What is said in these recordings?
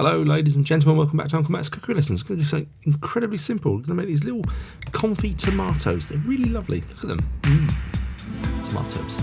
Hello ladies and gentlemen, welcome back to Uncle Matt's Cookery Lessons. I'm going to do something incredibly simple. I'm going to make these little confit tomatoes. They're really lovely. Look at them. Tomatoes.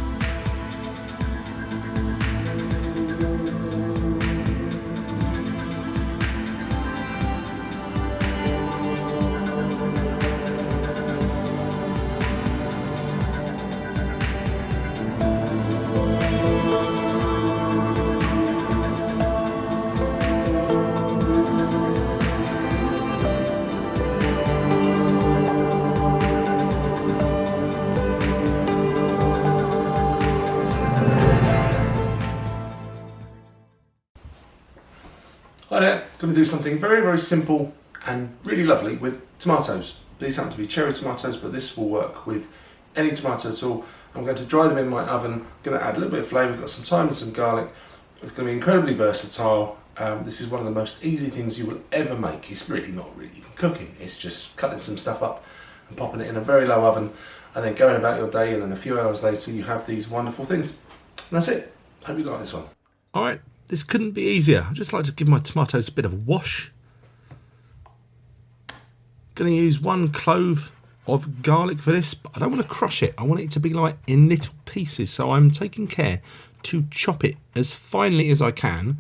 Hi there, going to do something very, very simple and really lovely with tomatoes. These happen to be cherry tomatoes, but this will work with any tomato at all. I'm going to dry them in my oven. I'm going to add a little bit of flavour, got some thyme and some garlic. It's going to be incredibly versatile. This is one of the most easy things you will ever make. It's really not really even cooking, it's just cutting some stuff up and popping it in a very low oven and then going about your day, and then a few hours later you have these wonderful things. And that's it. Hope you like this one. Alright. This couldn't be easier. I'd just like to give my tomatoes a bit of a wash. Going to use 1 clove of garlic for this, but I don't want to crush it. I want it to be like in little pieces, so I'm taking care to chop it as finely as I can,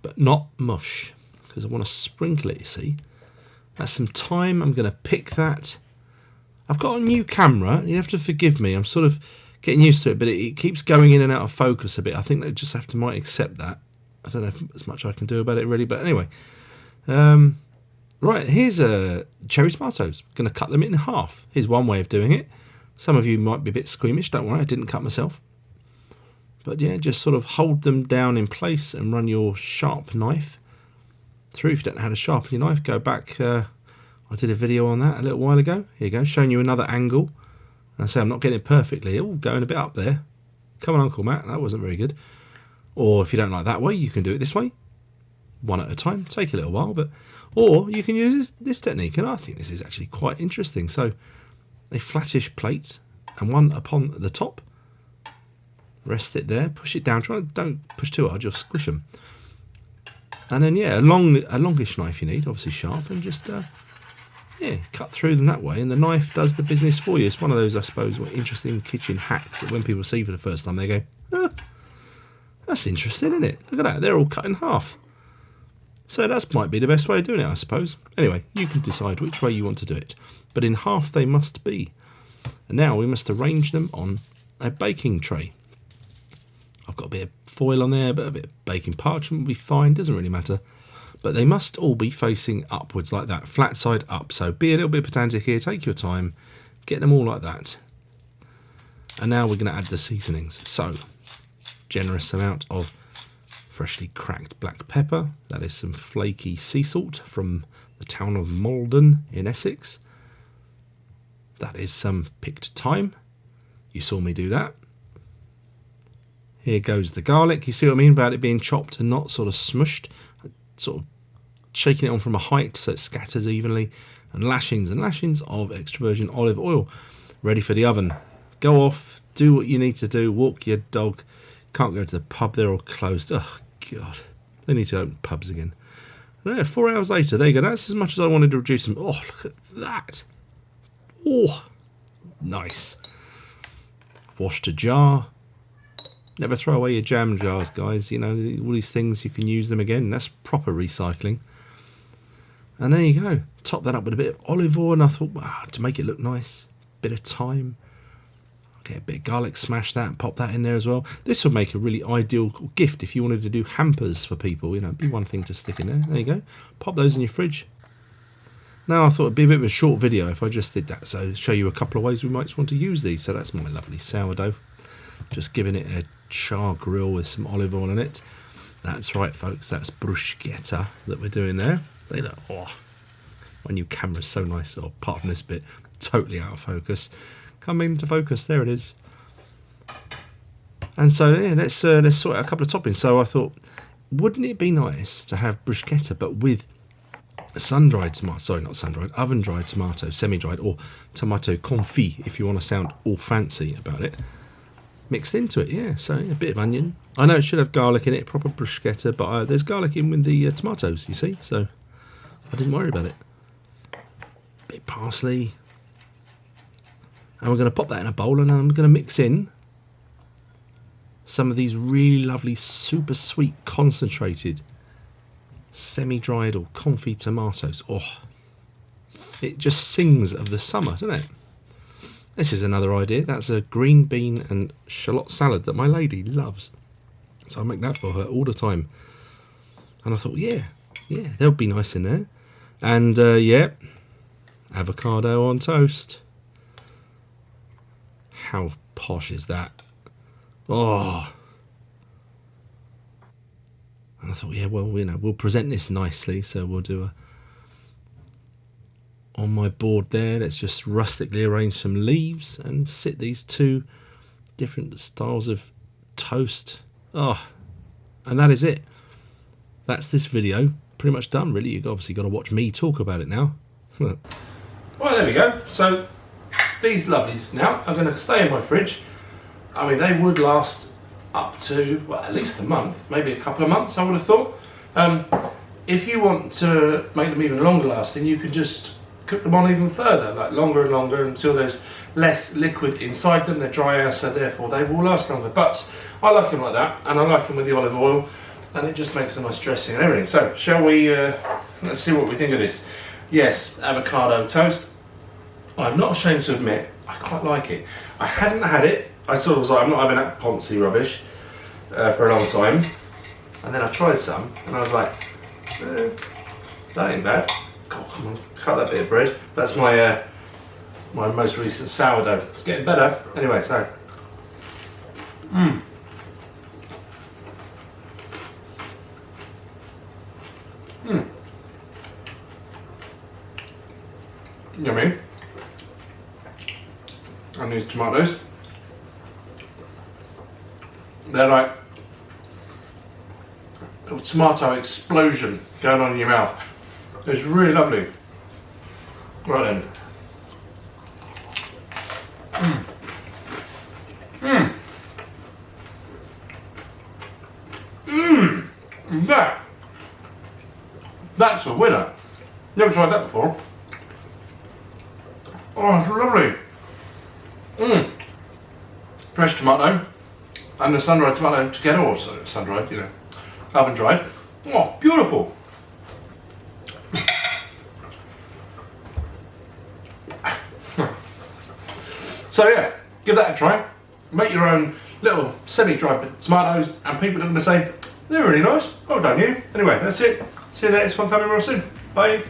but not mush, because I want to sprinkle it, you see. That's some thyme. I'm going to pick that. I've got a new camera. You have to forgive me. I'm sort of getting used to it, but it keeps going in and out of focus a bit. I think they just have to might accept that. I don't know if there's much I can do about it really, but anyway. Right, here's cherry tomatoes. I'm going to cut them in half. Here's one way of doing it. Some of you might be a bit squeamish. Don't worry, I didn't cut myself. But yeah, just sort of hold them down in place and run your sharp knife through. If you don't know how to sharpen your knife, go back. I did a video on that a little while ago. Here you go, showing you another angle. And I say I'm not getting it perfectly. Oh, going a bit up there. Come on, Uncle Matt, that wasn't very good. Or if you don't like that way, you can do it this way. One at a time. Take a little while, but or you can use this technique, and I think this is actually quite interesting. So a flattish plate and one upon the top. Rest it there. Push it down. Don't push too hard. You'll squish them. And then yeah, a longish knife you need, obviously sharp, and just yeah, cut through them that way, and the knife does the business for you. It's one of those, I suppose, interesting kitchen hacks that when people see for the first time, they go, oh, that's interesting, isn't it? Look at that, they're all cut in half. So that might be the best way of doing it, I suppose. Anyway, you can decide which way you want to do it. But in half they must be. And now we must arrange them on a baking tray. I've got a bit of foil on there, but a bit of baking parchment will be fine, doesn't really matter. But they must all be facing upwards like that, flat side up. So be a little bit pedantic here, take your time, get them all like that. And now we're going to add the seasonings. So, generous amount of freshly cracked black pepper. That is some flaky sea salt from the town of Malden in Essex. That is some picked thyme. You saw me do that. Here goes the garlic. You see what I mean about it being chopped and not sort of smushed. Sort of shaking it on from a height so it scatters evenly. And lashings of extra virgin olive oil. Ready for the oven. Go off, do what you need to do, walk your dog. Can't go to the pub, they're all closed. Oh, God. They need to open pubs again. And there, 4 hours later, there you go. That's as much as I wanted to reduce them. Oh, look at that. Oh, nice. Washed a jar. Never throw away your jam jars, guys. You know, all these things, you can use them again. That's proper recycling. And there you go. Top that up with a bit of olive oil. And I thought, wow, to make it look nice, bit of thyme. Get a bit of garlic, smash that, and pop that in there as well. This would make a really ideal gift if you wanted to do hampers for people. You know, it'd be one thing to stick in there. There you go. Pop those in your fridge. Now I thought it'd be a bit of a short video if I just did that. So show you a couple of ways we might want to use these. So that's my lovely sourdough. Just giving it a char grill with some olive oil in it. That's right, folks. That's bruschetta that we're doing there. They look, oh, my new camera's so nice. Oh, apart from this bit, totally out of focus. Come into focus. There it is. And so yeah, let's sort out a couple of toppings. So I thought, wouldn't it be nice to have bruschetta but with sun-dried tomato? Sorry, not sun-dried, oven-dried tomato, semi-dried, or tomato confit if you want to sound all fancy about it. mixed into it. Yeah, so a bit of onion. I know it should have garlic in it, proper bruschetta, but there's garlic in with the tomatoes, you see, so I didn't worry about it. Bit of parsley. And we're going to pop that in a bowl, and I'm going to mix in some of these really lovely, super sweet, concentrated, semi-dried or confit tomatoes. Oh, it just sings of the summer, doesn't it? This is another idea. That's a green bean and shallot salad that my lady loves. So I make that for her all the time. And I thought, yeah, they'll be nice in there. And yeah, avocado on toast. How posh is that? Oh. And I thought, yeah, well, we'll present this nicely. So we'll do on my board there, let's just rustically arrange some leaves and sit these two different styles of toast. Oh, and that is it. That's this video. Pretty much done, really. You've obviously got to watch me talk about it now. Well, there we go. So these lovelies now are going to stay in my fridge. I mean, they would last up to, well, at least a month, maybe a couple of months, I would have thought. If you want to make them even longer lasting, you can just cook them on even further, like longer and longer, until there's less liquid inside them. They're drier, so therefore they will last longer. But I like them like that, and I like them with the olive oil, and it just makes a nice dressing and everything. So shall we, let's see what we think of this. Yes, avocado toast. I'm not ashamed to admit, I quite like it. I hadn't had it. I sort of was like, I'm not having that poncy rubbish for a long time. And then I tried some, and I was like, that ain't bad. God, come on, cut that bit of bread. That's my my most recent sourdough. It's getting better. Anyway, so. Yummy. And these tomatoes. They're like a tomato explosion going on in your mouth. It's really lovely. Right then. That's a winner. Never tried that before. Oh, it's lovely. Fresh tomato and the sun-dried tomato together, or sun-dried, oven-dried. Oh, beautiful. So yeah, give that a try. Make your own little semi-dried tomatoes, and people are going to say, they're really nice. Well done you. Anyway, that's it. See you in the next one coming real soon. Bye.